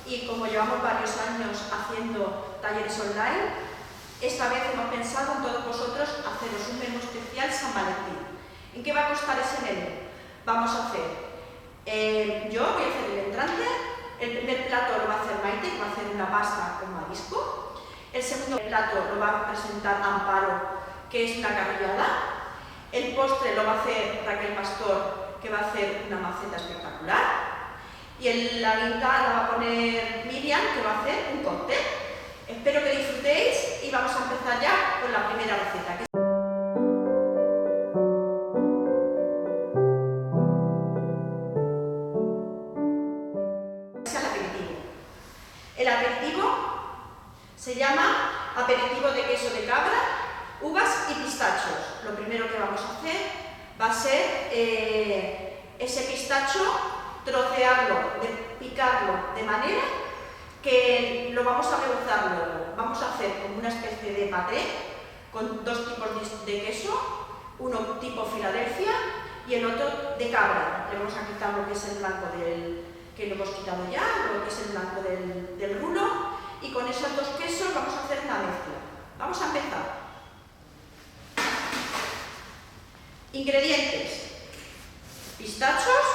y como llevamos varios años haciendo talleres online, esta vez hemos pensado en todos vosotros haceros un menú especial San Valentín. ¿En qué va a costar ese menú? Vamos a hacer, yo voy a hacer el entrante, el primer plato lo va a hacer Maite, que va a hacer una pasta con marisco. El segundo plato lo va a presentar Amparo, que es una carrillada. El postre lo va a hacer Raquel Pastor, que va a hacer una maceta espectacular. Y la guinda la va a poner Miriam, que va a hacer un cóctel. Espero que disfrutéis y vamos a empezar ya con la primera receta. Es el aperitivo. El aperitivo se llama aperitivo de queso de cabra, uvas y pistachos. Lo primero que vamos a hacer va a ser ese pistacho, trocearlo, picarlo de manera que lo vamos a rebozar luego. Vamos a hacer como una especie de paté con dos tipos de queso, uno tipo Filadelfia y el otro de cabra. Le vamos a quitar lo que es el blanco que lo hemos quitado ya, lo que es el blanco del rulo, y con esos dos quesos vamos a hacer una mezcla. Vamos a empezar. Ingredientes: pistachos,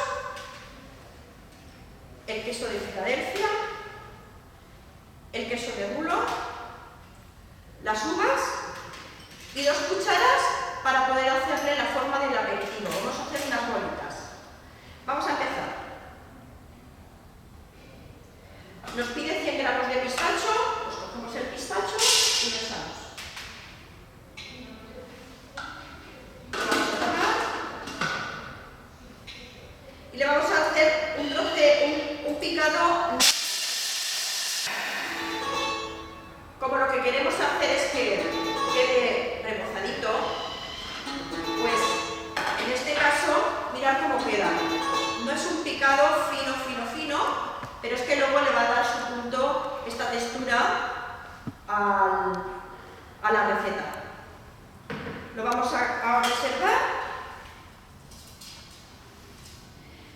el queso de Filadelfia, el queso de rulo, las uvas y 2 cucharas para poder hacerle la forma del aperitivo. Vamos a hacer unas bolitas. Vamos a empezar. Nos pide 100 gramos de pistacho, pues cogemos el pistacho y lo echamos. Lo vamos a tapar y le vamos a hacer un picado. Como lo que queremos hacer es que quede rebozadito, pues en este caso, mirad cómo queda. No es un picado fino, pero es que luego le va a dar su punto, esta textura a la receta. Lo vamos a reservar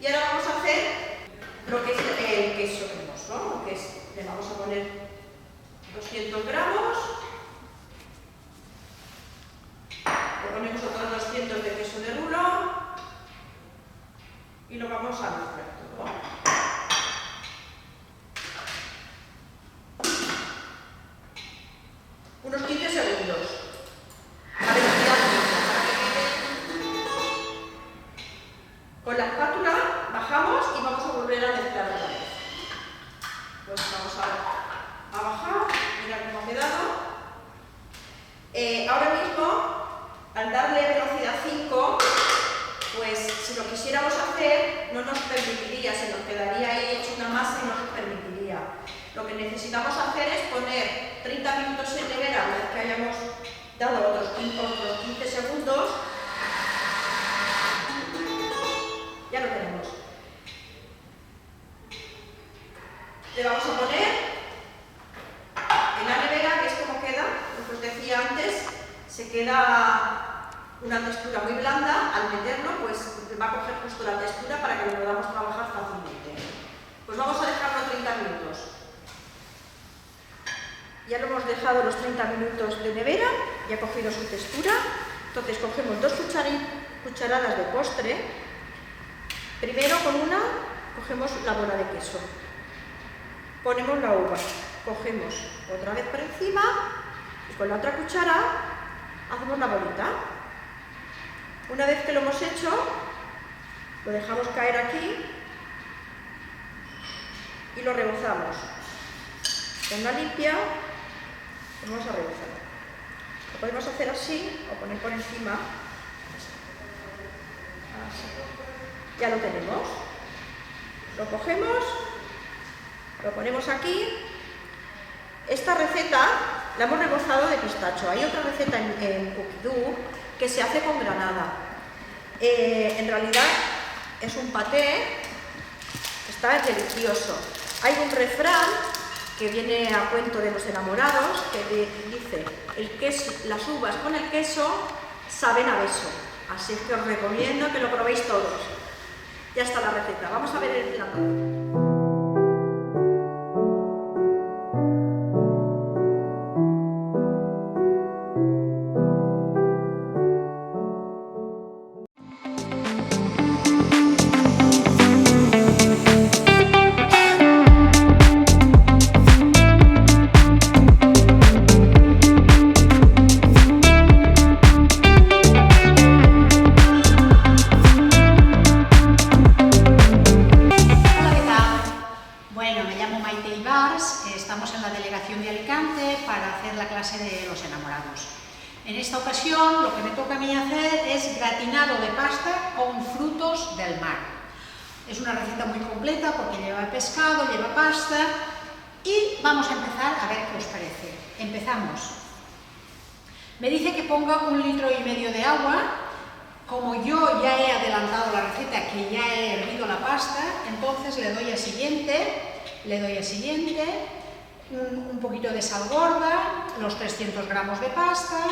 y ahora vamos a hacer lo que es el queso cremoso, ¿no? Que es, le vamos a poner 200 gramos, le ponemos otros 200 de queso de rulo y lo vamos a mezclar todo. Unos 15 segundos. A velocidad mínima. Con la espátula bajamos y vamos a volver a mezclar otra vez. Pues vamos a bajar, mirad cómo ha quedado. Ahora mismo, al darle velocidad 5, pues si lo quisiéramos hacer, no nos permitiría, se nos quedaría ahí hecho una masa y no nos permitiría. Lo que necesitamos hacer es poner 30 minutos en nevera, una vez que hayamos dado otros 15 segundos. Ya lo tenemos. Le vamos a poner en la nevera, que es como queda, lo que os decía antes, se queda una textura muy blanda. Al meterlo, pues va a coger justo la textura para que lo podamos trabajar fácilmente. Pues vamos a dejarlo 30 minutos. Ya lo hemos dejado los 30 minutos de nevera, ya ha cogido su textura. Entonces cogemos 2 cucharadas de postre. Primero con una cogemos la bola de queso. Ponemos la uva, cogemos otra vez por encima y con la otra cuchara hacemos la bolita. Una vez que lo hemos hecho, lo dejamos caer aquí y lo rebozamos. Con una limpia lo vamos a rebozar. Lo podemos hacer así o poner por encima. Así. Ya lo tenemos. Lo cogemos. Lo ponemos aquí. Esta receta la hemos rebozado de pistacho. Hay otra receta en Cookie Dough que se hace con granada. En realidad es un paté, está delicioso. Hay un refrán que viene a cuento de los enamorados que dice: las uvas con el queso saben a beso. Así es que os recomiendo que lo probéis todos. Ya está la receta. Vamos a ver el plato. esta ocasión lo que me toca a mí hacer es gratinado de pasta con frutos del mar. Es una receta muy completa porque lleva pescado, lleva pasta y vamos a empezar a ver qué os parece. Empezamos. Me dice que ponga 1,5 litros de agua. Como yo ya he adelantado la receta, que ya he hervido la pasta, entonces le doy a siguiente, un poquito de sal gorda, los 300 gramos de pasta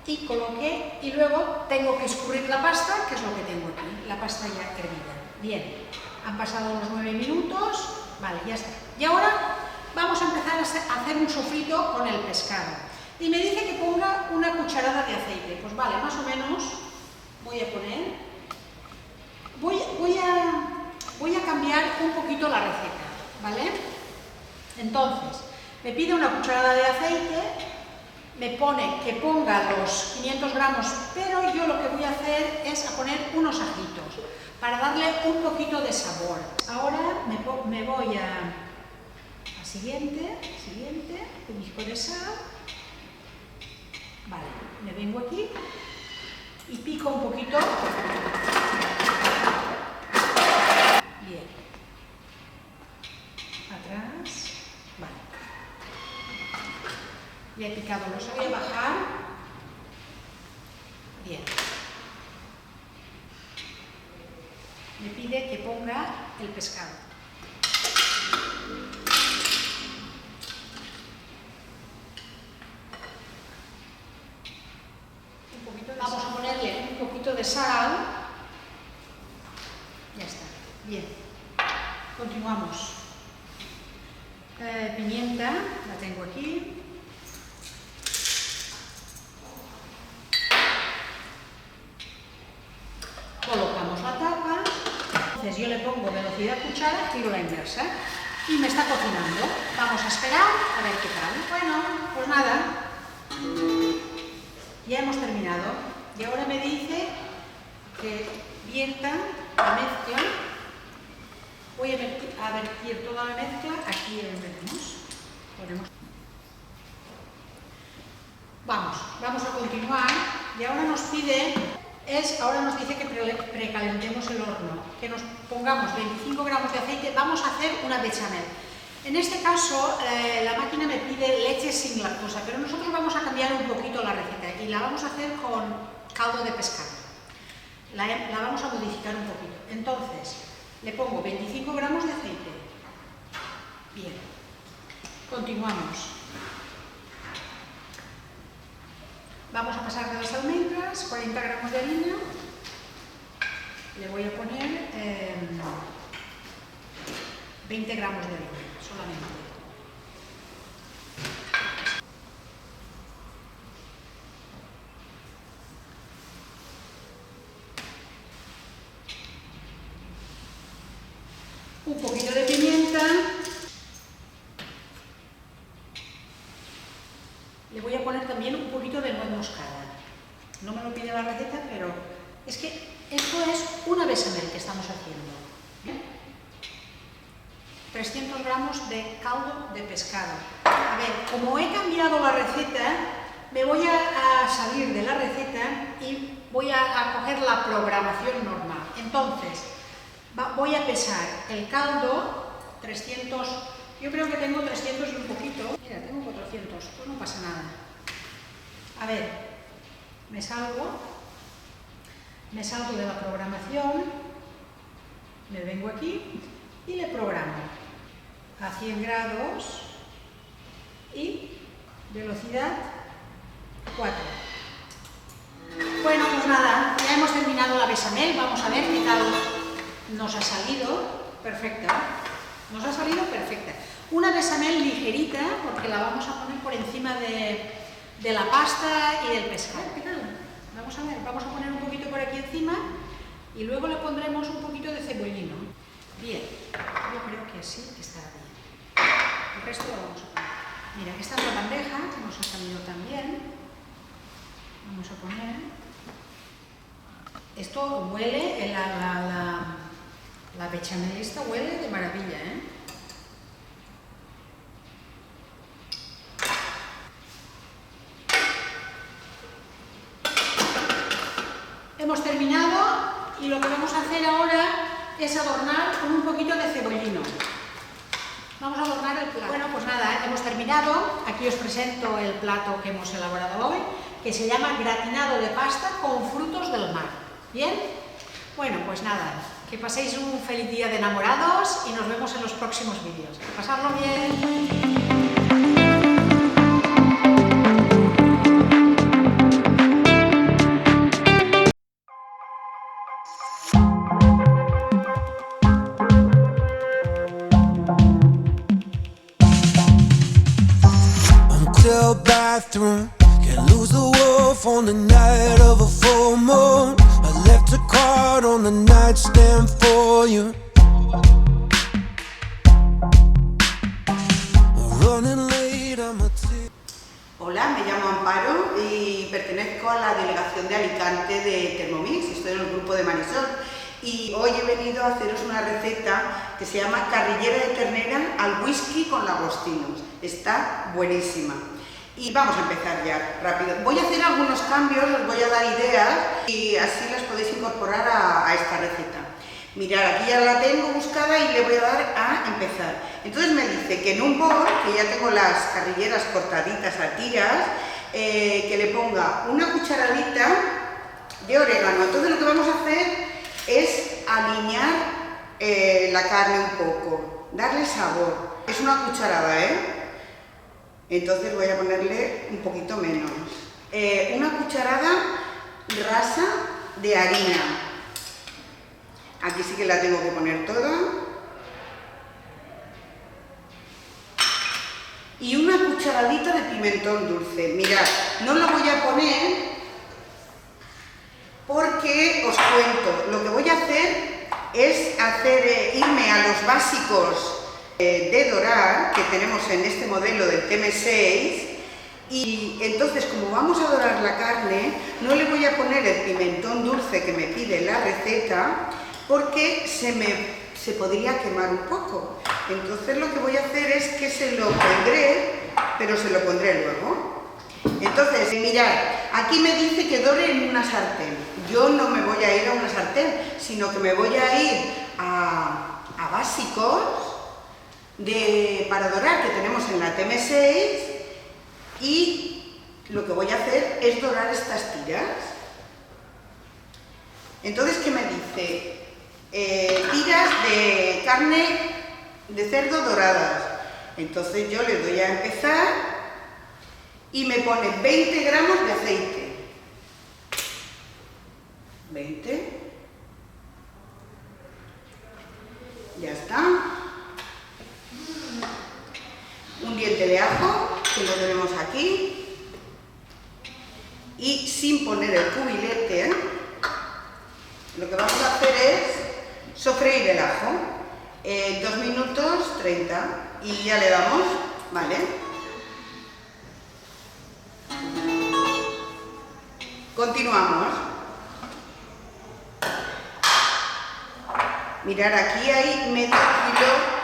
y coloqué, y luego tengo que escurrir la pasta, que es lo que tengo aquí, la pasta ya hervida. Bien, han pasado los 9 minutos, vale, ya está. Y ahora vamos a empezar a hacer un sofrito con el pescado. Y me dice que ponga una cucharada de aceite, pues vale, más o menos voy a poner, voy a cambiar un poquito la receta, ¿vale? Entonces, me pide una cucharada de aceite, me pone que ponga los 500 gramos, pero yo lo que voy a hacer es a poner unos ajitos, para darle un poquito de sabor. Ahora me voy a siguiente, pellizco de sal, vale, me vengo aquí y pico un poquito. Bien. Atrás. Vale. Ya he picado los. Voy a bajar. Bien. Me pide que ponga el pescado. Vamos a ponerle un poquito de sal. Ya está. Bien. Continuamos. Pimienta, la tengo aquí. Colocamos la tapa. Entonces yo le pongo velocidad cuchara, giro la inversa. Y me está cocinando. Vamos a esperar a ver qué tal. Bueno, pues nada. Ya hemos terminado. Y ahora me dice que vierta la mezcla. Voy a vertir toda la mezcla. Aquí ponemos. Vamos a continuar. Y ahora nos dice que precalentemos el horno, que nos pongamos 25 gramos de aceite. Vamos a hacer una bechamel. En este caso, la máquina me pide leche sin lactosa, pero nosotros vamos a cambiar un poquito la receta y la vamos a hacer con caldo de pescado. La vamos a modificar un poquito. Entonces, le pongo 25 gramos de aceite. Bien. Continuamos. Vamos a pasar de las almendras, 40 gramos de harina. Le voy a poner 20 gramos de harina, solamente. Un poquito de pimienta. Le voy a poner también un poquito de nuez moscada. No me lo pide la receta, pero es que esto es una bechamel que estamos haciendo. ¿Bien? 300 gramos de caldo de pescado. A ver, como he cambiado la receta, me voy a salir de la receta y voy a coger la programación normal. Entonces, voy a pesar el caldo, 300, yo creo que tengo 300 y un poquito. Mira, tengo 400, pues no pasa nada. A ver, me salgo de la programación, me vengo aquí y le programo a 100 grados y velocidad 4. Bueno, pues nada, ya hemos terminado la bechamel, vamos a ver qué tal nos ha salido. Perfecta, nos ha salido perfecta. Una bechamel ligerita, porque la vamos a poner por encima de la pasta y del pescado. ¿Qué tal? Vamos a ver, vamos a poner un poquito por aquí encima y luego le pondremos un poquito de cebollino. Bien, yo creo que así estará bien. El resto lo vamos a poner. Mira, esta es la bandeja que nos ha salido también. Vamos a poner. Esto huele, la bechamel esta huele de maravilla, ¿eh? Hemos terminado y lo que vamos a hacer ahora es adornar con un poquito de cebollino. Vamos a adornar el plato. Bueno, pues nada, hemos terminado. Aquí os presento el plato que hemos elaborado hoy, que se llama gratinado de pasta con frutos del mar. ¿Bien? Bueno, pues nada, que paséis un feliz día de enamorados y nos vemos en los próximos vídeos. ¡Pasadlo bien! Bathroom, can't lose the wolf on the night of a full moon. I left a card on the nightstand for you. Running late, I'm a Hola, me llamo Amparo y pertenezco a la delegación de Alicante de Thermomix, estoy en el grupo de Marisol y hoy he venido a haceros una receta que se llama carrillera de ternera al whisky con langostinos. Está buenísima. Y vamos a empezar ya, rápido. Voy a hacer algunos cambios, os voy a dar ideas y así las podéis incorporar a esta receta. Mirad, aquí ya la tengo buscada y le voy a dar a empezar. Entonces me dice que en un bol, que ya tengo las carrilleras cortaditas a tiras, que le ponga una cucharadita de orégano. Entonces lo que vamos a hacer es alinear la carne un poco, darle sabor. Es una cucharada, Entonces voy a ponerle un poquito menos. Una cucharada rasa de harina. Aquí sí que la tengo que poner toda. Y una cucharadita de pimentón dulce. Mirad, no lo voy a poner porque os cuento. Lo que voy a hacer es irme a los básicos de dorar que tenemos en este modelo del TM6 y entonces como vamos a dorar la carne no le voy a poner el pimentón dulce que me pide la receta porque se podría quemar un poco. Entonces lo que voy a hacer es que se lo pondré, pero se lo pondré luego. Entonces mirad, aquí me dice que dore en una sartén. Yo no me voy a ir a una sartén, sino que me voy a ir a básicos para dorar que tenemos en la TM6 y lo que voy a hacer es dorar estas tiras. Entonces, ¿qué me dice? Tiras de carne de cerdo doradas. Entonces yo le doy a empezar y me pone 20 gramos de aceite. 20. Ya está. Un diente de ajo, que lo tenemos aquí, y sin poner el cubilete, lo que vamos a hacer es sofreír el ajo, 2 minutos 30, y ya le damos, ¿vale? Continuamos. Mirad, aquí hay medio kilo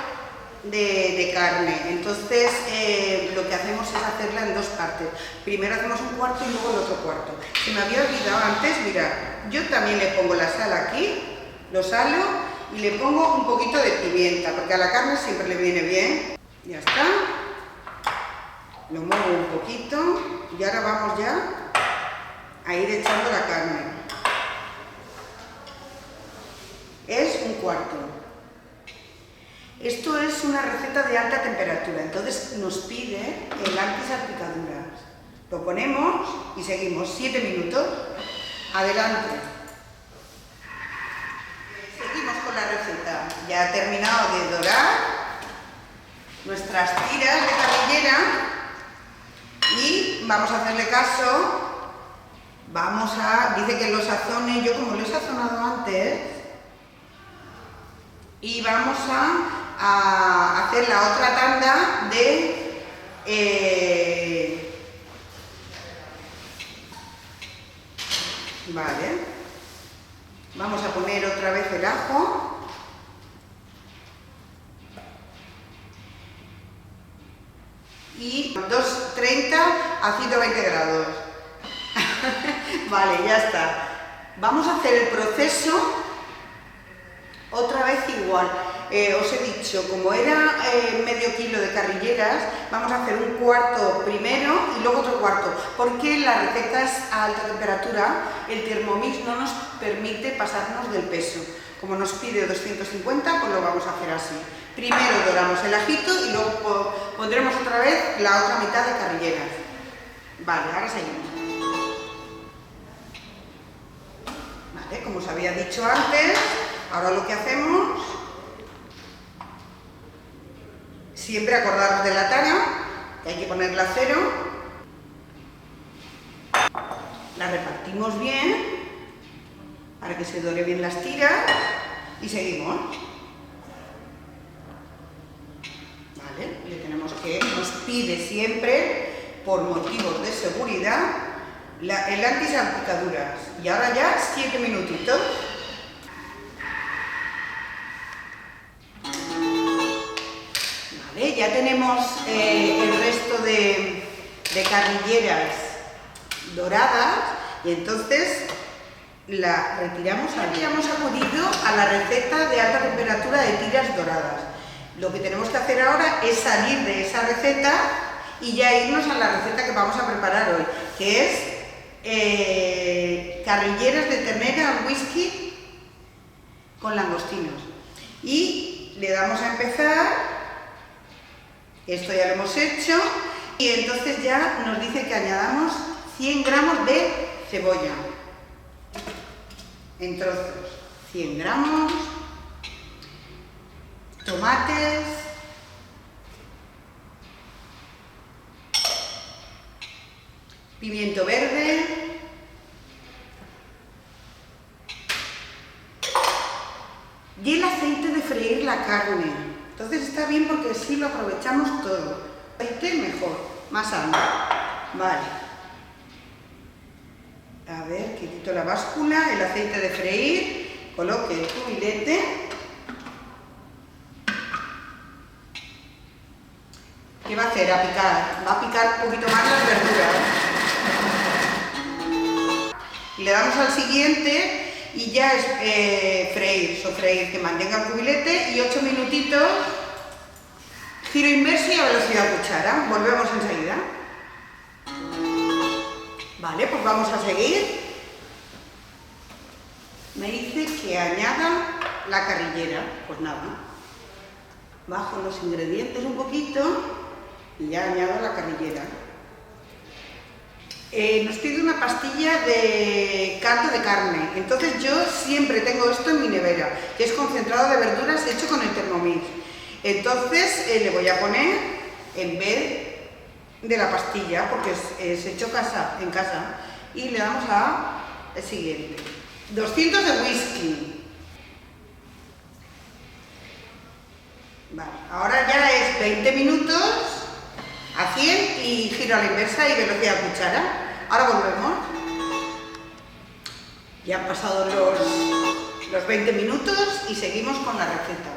de carne, entonces lo que hacemos es hacerla en dos partes. Primero hacemos un cuarto y luego el otro cuarto. Se me había olvidado antes, mirad, yo también le pongo la sal aquí, lo salo y le pongo un poquito de pimienta, porque a la carne siempre le viene bien. Ya está, lo muevo un poquito y ahora vamos ya a ir echando la carne. Es un cuarto. Esto es una receta de alta temperatura, entonces nos pide el antisalpicaduras. Lo ponemos y seguimos 7 minutos. Adelante. Seguimos con la receta. Ya ha terminado de dorar nuestras tiras de carrillera y vamos a hacerle caso. Dice que lo sazone, yo como lo he sazonado antes, y vamos a hacer la otra tanda de vale, vamos a poner otra vez el ajo y 230 a 120 grados. Vale, ya está. Vamos a hacer el proceso otra vez igual. Os he dicho, como era medio kilo de carrilleras, vamos a hacer un cuarto primero y luego otro cuarto, porque la receta es a alta temperatura, el Thermomix no nos permite pasarnos del peso. Como nos pide 250, pues lo vamos a hacer así. Primero doramos el ajito y luego pondremos otra vez la otra mitad de carrilleras. Vale, ahora seguimos. Vale, como os había dicho antes, ahora lo que hacemos, siempre acordaros de la tara, que hay que ponerla a 0, la repartimos bien, para que se dore bien las tiras, y seguimos. Vale, le tenemos que, nos pide siempre, por motivos de seguridad, el antisalpicaduras. Y ahora ya 7 minutitos. Vale, ya tenemos el resto de carrilleras doradas, y entonces la retiramos. Habíamos acudido a la receta de alta temperatura de tiras doradas. Lo que tenemos que hacer ahora es salir de esa receta y ya irnos a la receta que vamos a preparar hoy, que es carrilleras de ternera al whisky con langostinos. Y le damos a empezar, esto ya lo hemos hecho, y entonces ya nos dice que añadamos 100 gramos de cebolla en trozos, 100 gramos, tomates, pimiento verde, y el aceite de freír la carne. Entonces está bien porque así lo aprovechamos todo. Aceite mejor, más sano. Vale. A ver, quito la báscula, el aceite de freír, coloque el cubilete. ¿Qué va a hacer? A picar. Va a picar un poquito más las verduras. Y le damos al siguiente y ya es freír, sofreír, que mantenga el cubilete, y 8 minutitos, giro inverso y a velocidad cuchara. Volvemos enseguida. Vale, pues vamos a seguir. Me dice que añada la carrillera. Pues nada, bajo los ingredientes un poquito y ya añado la carrillera. Nos pide una pastilla de caldo de carne. Entonces yo siempre tengo esto en mi nevera, que es concentrado de verduras hecho con el Thermomix. Entonces le voy a poner, en vez de la pastilla, porque es hecho en casa, y le damos a el siguiente. 200 de whisky. Vale, ahora ya es 20 minutos a 100 y giro a la inversa y velocidad cuchara. Ahora volvemos. Ya han pasado los 20 minutos y seguimos con la receta.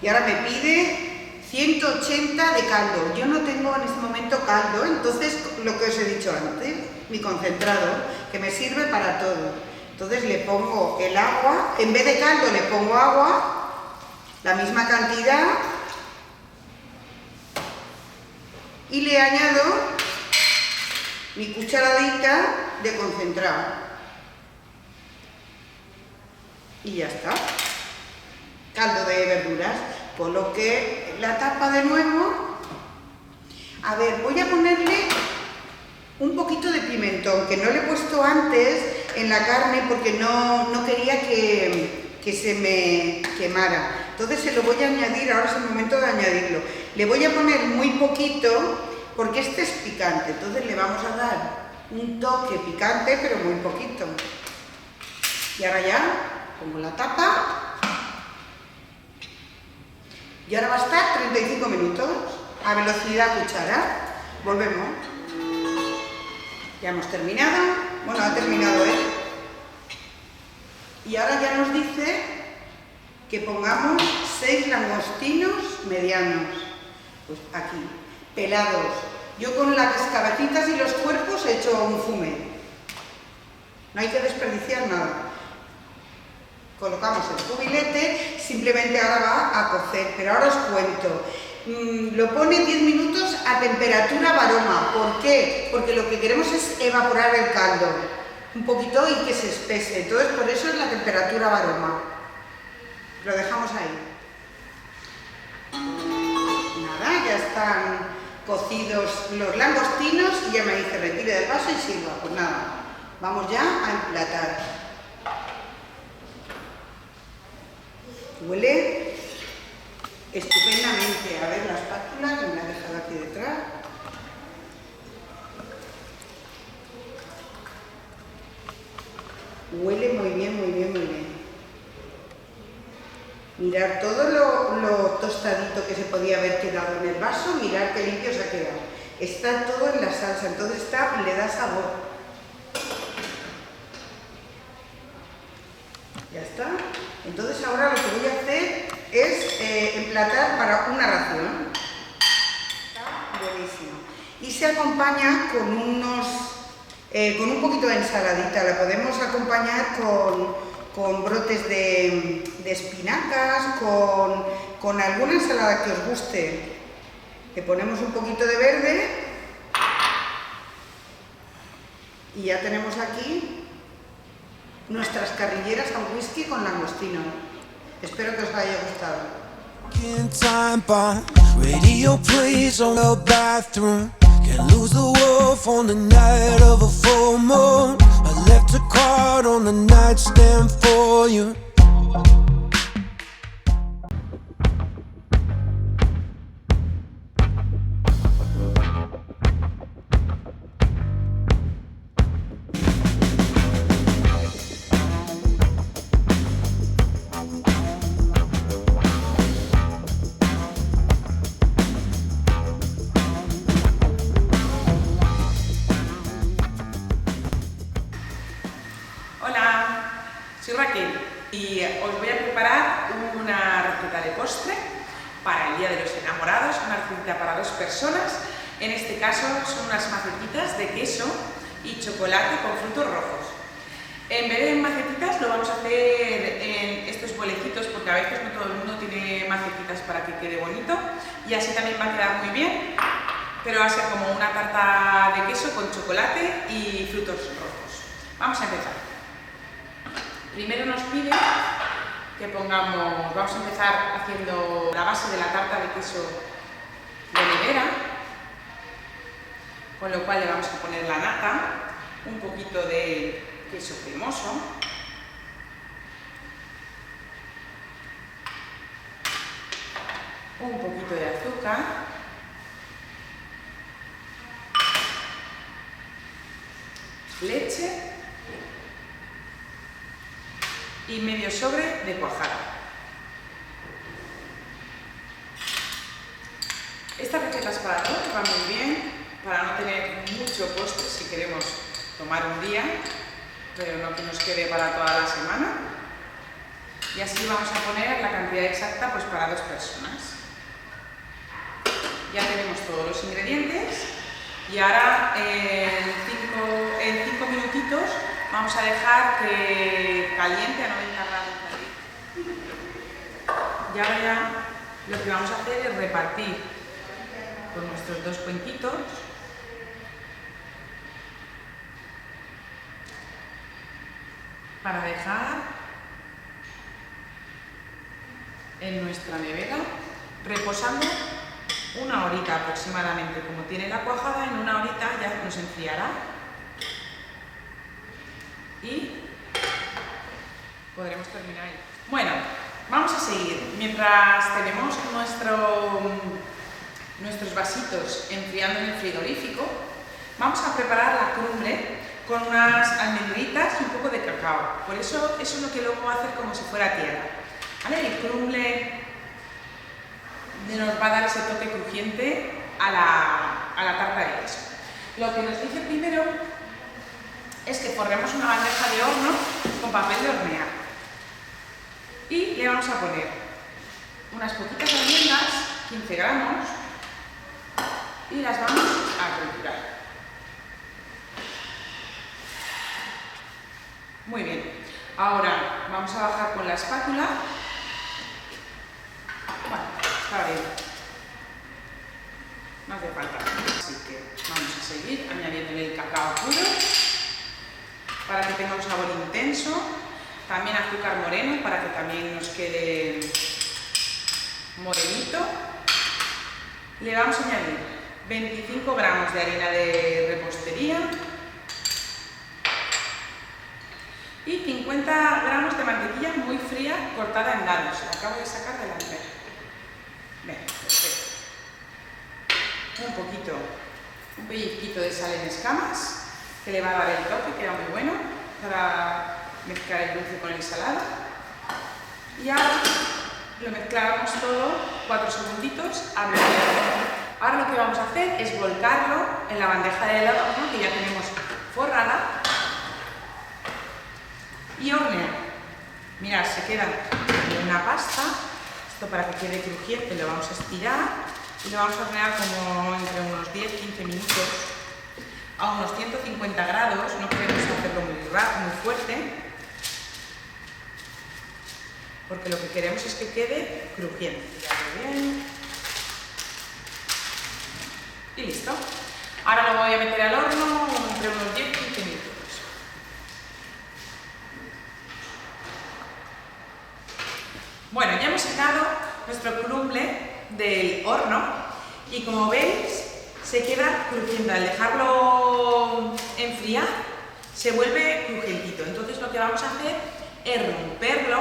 Y ahora me pide 180 de caldo. Yo no tengo en este momento caldo, entonces lo que os he dicho antes, mi concentrado, que me sirve para todo. Entonces le pongo el agua, en vez de caldo le pongo agua, la misma cantidad, y le añado mi cucharadita de concentrado. Y ya está. Caldo de verduras. Coloqué la tapa de nuevo. A ver, voy a ponerle un poquito de pimentón, que no le he puesto antes en la carne porque no quería que se me quemara. Entonces se lo voy a añadir, ahora es el momento de añadirlo. Le voy a poner muy poquito porque este es picante, entonces le vamos a dar un toque picante, pero muy poquito. Y ahora ya pongo la tapa. Y ahora va a estar 35 minutos a velocidad cuchara. Volvemos. Ya hemos terminado. Bueno, ha terminado, ¿eh? Y ahora ya nos dice que pongamos 6 langostinos medianos. Pues aquí, pelados. Yo con las cabecitas y los cuerpos he hecho un fumé. no hay que desperdiciar nada. Colocamos el cubilete, simplemente ahora va a cocer, pero ahora os cuento. Lo pone 10 minutos a temperatura varoma. ¿Por qué? Porque lo que queremos es evaporar el caldo un poquito y que se espese. Entonces, por eso es la temperatura varoma. Lo dejamos ahí. Nada, ya están cocidos los langostinos y ya me dice retire del vaso y sirva. Pues nada, vamos ya a emplatar. Huele estupendamente. A ver la espátula que me la he dejado aquí detrás. Huele muy bien, muy bien, muy bien. Mirad todo lo tostadito que se podía haber quedado en el vaso, mirad qué limpio se ha quedado. Está todo en la salsa, entonces le da sabor. Ya está. Entonces ahora lo que voy a hacer es emplatar para una ración. Está buenísimo. Y se acompaña con con un poquito de ensaladita. La podemos acompañar con brotes de espinacas, con alguna ensalada que os guste. Le ponemos un poquito de verde y ya tenemos aquí nuestras carrilleras al whisky con langostino. Espero que os haya gustado. Time bomb, radio plays on the bathroom. Can't lose the wolf on the night of a full moon. I left a card on the nightstand for you. Soy Raquel y os voy a preparar una receta de postre para el Día de los Enamorados, una receta para 2 personas. En este caso son unas macetitas de queso y chocolate con frutos rojos. En vez de en macetitas lo vamos a hacer en estos bolecitos porque a veces no todo el mundo tiene macetitas para que quede bonito y así también va a quedar muy bien, pero va a ser como una tarta de queso con chocolate y frutos rojos. Vamos a empezar. Primero nos pide que pongamos, vamos a empezar haciendo la base de la tarta de queso de nevera, con lo cual le vamos a poner la nata, un poquito de queso cremoso, un poquito de azúcar, leche y medio sobre de cuajada. Esta receta es para todos, va muy bien, para no tener mucho postre si queremos tomar un día, pero no que nos quede para toda la semana. Y así vamos a poner la cantidad exacta pues para 2 personas. Ya tenemos todos los ingredientes y ahora en 5 minutitos vamos a dejar que caliente a 90 grados. Y ahora ya lo que vamos a hacer es repartir con nuestros 2 cuenquitos para dejar en nuestra nevera reposando una horita aproximadamente. Como tiene la cuajada, en una horita ya nos enfriará y podremos terminar ahí. Bueno, vamos a seguir. Mientras tenemos nuestros vasitos enfriando en el frigorífico, vamos a preparar la crumble con unas almendritas y un poco de cacao. Por eso es lo que luego va a hacer como si fuera tierra. ¿Vale? El crumble nos va a dar ese toque crujiente a la tarta de queso. Lo que nos dice primero es que forremos una bandeja de horno con papel de hornear y le vamos a poner unas poquitas almendras, 15 gramos, y las vamos a triturar. Muy bien. Ahora vamos a bajar con la espátula. Bueno, está bien. No hace falta. Así que vamos a seguir añadiéndole el cacao puro para que tenga un sabor intenso. También azúcar moreno para que también nos quede morenito. Le vamos a añadir 25 gramos de harina de repostería y 50 gramos de mantequilla muy fría cortada en dados. La acabo de sacar de la nevera. Bien, perfecto. Un pellizquito de sal en escamas que le va a dar el toque, queda muy bueno para mezclar el dulce con el salado. Y ahora lo mezclamos todo 4 segunditos a bloquear. Ahora lo que vamos a hacer es volcarlo en la bandeja de helado, ¿no?, que ya tenemos forrada, y hornear. Mirad, se queda una pasta. Esto para que quede crujiente lo vamos a estirar y lo vamos a hornear como entre unos 10-15 minutos a unos 150 grados. No queremos hacerlo muy fuerte, porque lo que queremos es que quede crujiente. Bien. Y listo. Ahora lo voy a meter al horno entre unos 10-15 minutos. Bueno, ya hemos sacado nuestro crumble del horno y, como veis, se queda crujiente. Al dejarlo enfriar se vuelve crujientito. Entonces lo que vamos a hacer es romperlo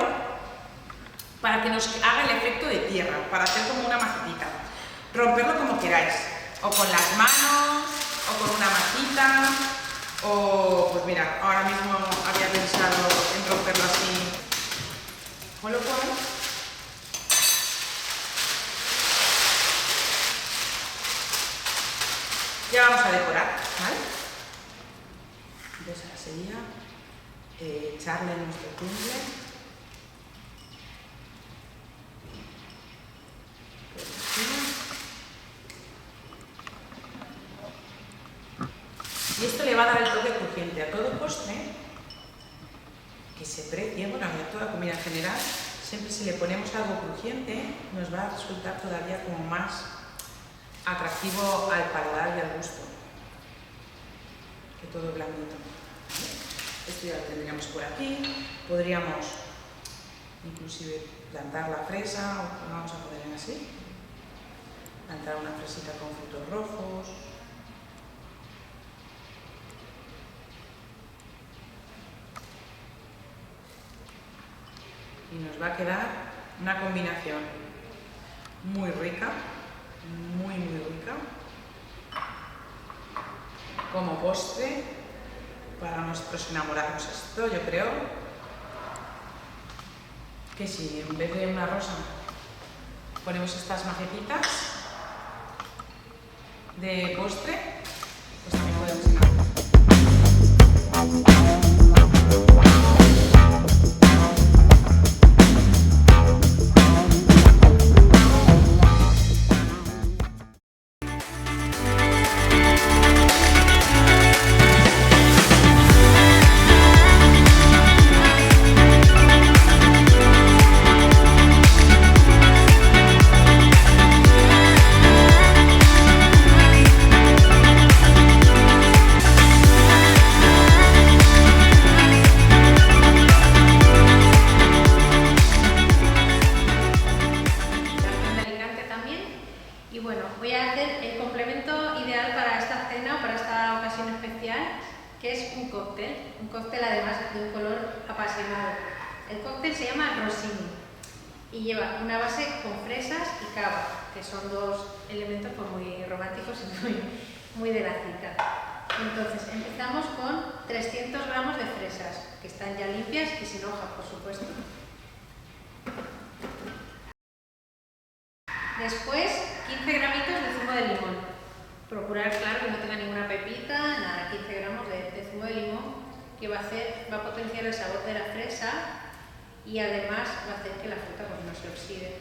para que nos haga el efecto de tierra, para hacer como una macetita. Romperlo como queráis, o con las manos, o con una macita, o pues mira, ahora mismo había pensado en romperlo así, con lo cual ya vamos a decorar, ¿vale? Entonces ahora sería echarle nuestro crumble por encima. Y esto le va a dar el toque crujiente a todo postre que se precie. Bueno, a toda comida en general, siempre si le ponemos algo crujiente nos va a resultar todavía como más atractivo al paladar y al gusto que todo blandito. Esto ya lo tendríamos por aquí. Podríamos inclusive plantar la fresa, o lo vamos a poner así, plantar una fresita con frutos rojos. Y nos va a quedar una combinación muy rica, muy rica, como postre para nuestros enamorados. Esto yo creo que si en vez de una rosa ponemos estas macetitas de postre, pues también podemos enamorar. Y bueno, voy a hacer el complemento ideal para esta cena o para esta ocasión especial, que es un cóctel además de un color apasionado. El cóctel se llama Rossini y lleva una base con fresas y cava, que son dos elementos pues, muy románticos y muy de la cita. Entonces empezamos con 300 gramos de fresas, que están ya limpias y sin hojas, por supuesto. Después, 15 gramitos de zumo de limón. Procurar, claro, que no tenga ninguna pepita, nada, 15 gramos de zumo de limón, que va a potenciar el sabor de la fresa y además va a hacer que la fruta pues, no se oxide.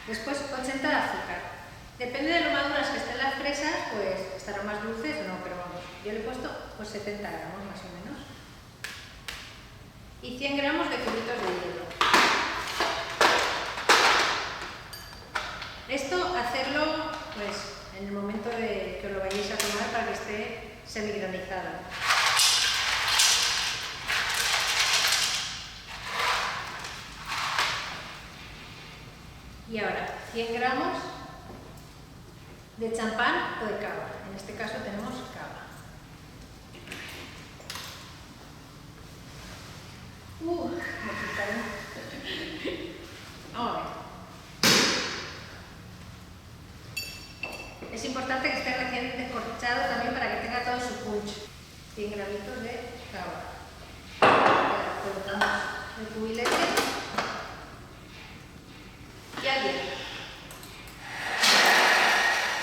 Después, 80 de azúcar. Depende de lo maduras que estén las fresas, pues estarán más dulces o no, pero vamos, Yo le he puesto pues 70 gramos más o menos. Y 100 gramos de cubitos de hielo. Esto hacerlo pues en el momento de que os lo vayáis a tomar para que esté semigranizado. Y ahora 100 gramos de champán o de cava. En este caso tenemos cava. Me quitaré. Vamos a ver. Es importante que esté recién descorchado también para que tenga todo su punch. 100 gramitos de cava. Colocamos el cubilete y al hielo.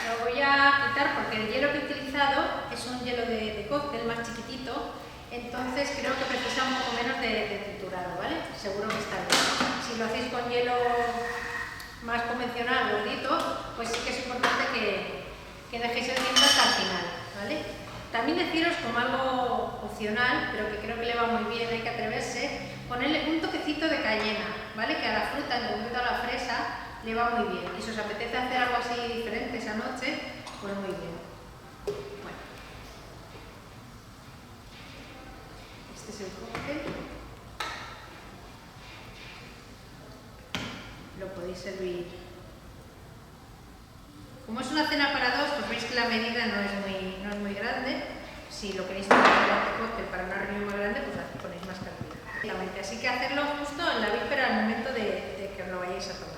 Lo voy a quitar porque el hielo que he utilizado es un hielo de cóctel más chiquitito, entonces creo que precisa un poco menos de triturado, ¿vale? Seguro que está bien. Si lo hacéis con hielo más convencional, gordito, pues sí que es importante que dejéis el tiempo hasta el final, ¿vale? También deciros como algo opcional, pero que creo que le va muy bien, hay que atreverse, ponerle un toquecito de cayena, ¿vale? Que a la fruta, en concreto a la fresa, le va muy bien. Y si os apetece hacer algo así diferente esa noche, pues muy bien. Bueno. Este es el cóctel. Lo podéis servir. Como es una cena para dos, pues veis que la medida no es muy grande. Si lo queréis tomar este cóctel para una reunión más grande, pues ponéis más cantidad. Así que hacerlo justo en la víspera al momento de que os lo vayáis a tomar.